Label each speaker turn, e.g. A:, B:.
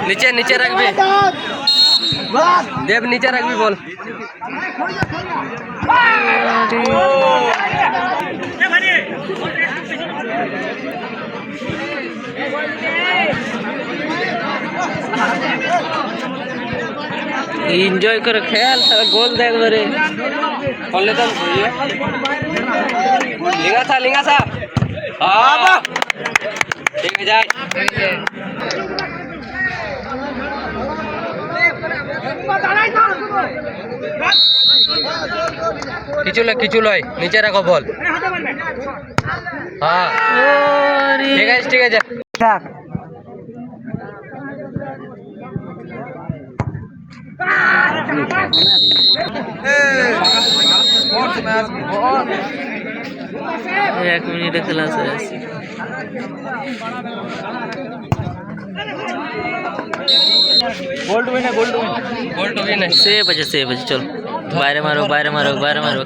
A: নিচে নিচে রাখবি দেব, নিচে রাখবি বল। এনজয় করে খেল, গোল দেখ রে বললে তো লিঙ্গা সা ঠিক আছে যাই। কিছু লয় নিচে রাখো বল। হ্যাঁ ঠিক আছে
B: এক মিনিটে খেলা শেষ।
A: गोल्ड विन है।
B: सेफ है चलो बाहर मारो।